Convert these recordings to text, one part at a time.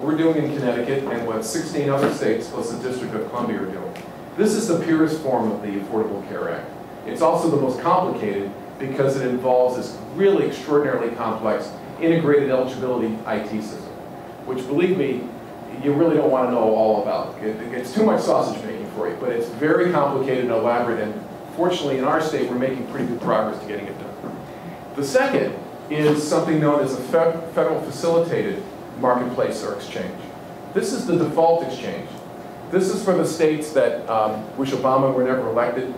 we're doing in Connecticut and what 16 other states plus the District of Columbia are doing. This is the purest form of the Affordable Care Act. It's also the most complicated because it involves this really extraordinarily complex integrated eligibility IT system, which, believe me, you really don't want to know all about. It's too much sausage making for you, but it's very complicated and elaborate, and fortunately in our state we're making pretty good progress to getting it done. The second is something known as a federal facilitated marketplace or exchange. This is the default exchange. This is for the states that wish Obama were never elected,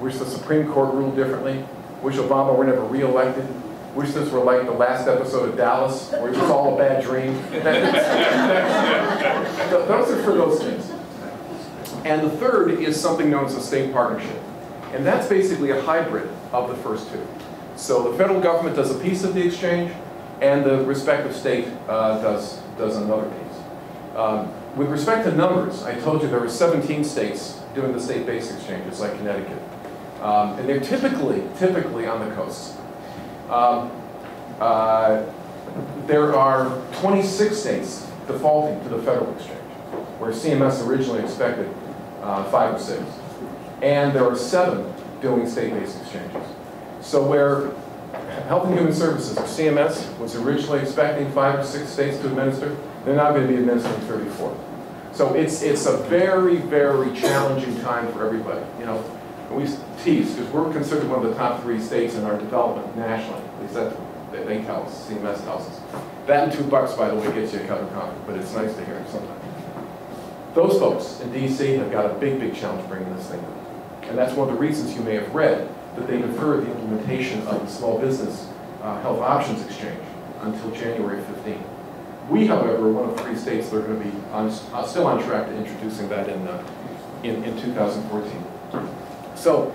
wish the Supreme Court ruled differently, wish Obama were never re-elected, wish this were like the last episode of Dallas, where it was all a bad dream. Those are for those things. And the third is something known as a state partnership. And that's basically a hybrid of the first two. So the federal government does a piece of the exchange, and the respective state does another piece. With respect to numbers, I told you there were 17 states doing the state-based exchanges, like Connecticut. And they're typically on the coasts. There are 26 states defaulting to the federal exchange, where CMS originally expected 5 or 6. And there are 7 doing state-based exchanges. So where Health and Human Services, or CMS, was originally expecting 5 or 6 states to administer, they're now going to be administering 34. So it's a very, very challenging time for everybody. You know, we tease, because we're considered one of the top 3 states in our development nationally. At least that's what they tell us, CMS tells us. That and $2, by the way, gets you a cup of coffee, but it's nice to hear it sometimes. Those folks in DC have got a big, big challenge bringing this thing up. And that's one of the reasons you may have read that they deferred the implementation of the Small Business Health Options Exchange until January 15. We, however, are one of 3 states that are going to be still on track to introducing that in 2014. So,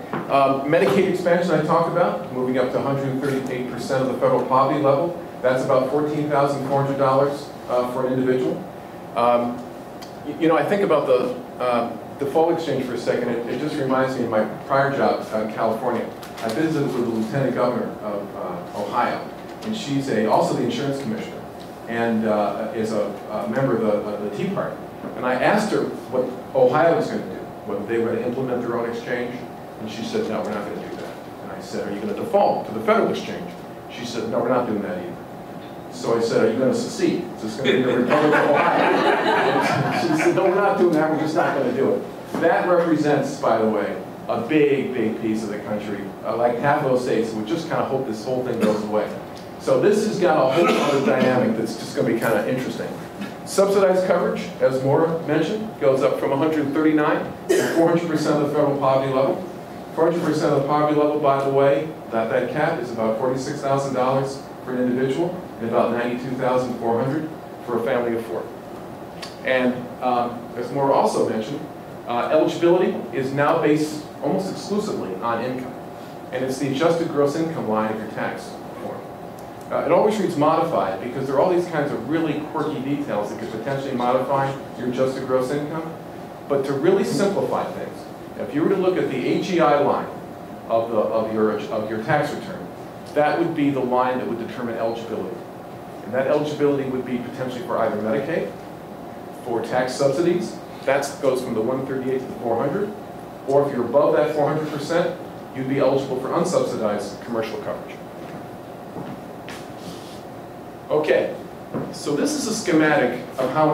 Medicaid expansion I talked about, moving up to 138% of the federal poverty level. That's about $14,400 for an individual. You know, I think about the default exchange for a second. It just reminds me of my prior job in California. I visited with the Lieutenant Governor of Ohio, and she's also the insurance commissioner, and is a member of the Tea Party. And I asked her what Ohio was going to do, whether they were going to implement their own exchange, and she said, no, we're not going to do that. And I said, are you going to default to the federal exchange? She said, no, we're not doing that either. So I said, are you going to secede? Is this going to be the Republic of Ohio? She said, no, we're not doing that, we're just not going to do it. That represents, by the way, a big, big piece of the country. Like half of those states would just kind of hope this whole thing goes away. So this has got a whole other dynamic that's just going to be kind of interesting. Subsidized coverage, as Maura mentioned, goes up from 139 to 400% of the federal poverty level. 400% of the poverty level, by the way, that cap is about $46,000 for an individual and about $92,400 for a family of 4. And as Maura also mentioned, eligibility is now based almost exclusively on income. And it's the adjusted gross income line of your tax form. It always reads modified because there are all these kinds of really quirky details that could potentially modify your adjusted gross income. But to really simplify things, if you were to look at the AGI line of your tax return, that would be the line that would determine eligibility. And that eligibility would be potentially for either Medicaid, for tax subsidies, that goes from the 138 to the 400, or if you're above that 400%, you'd be eligible for unsubsidized commercial coverage. Okay, so this is a schematic of how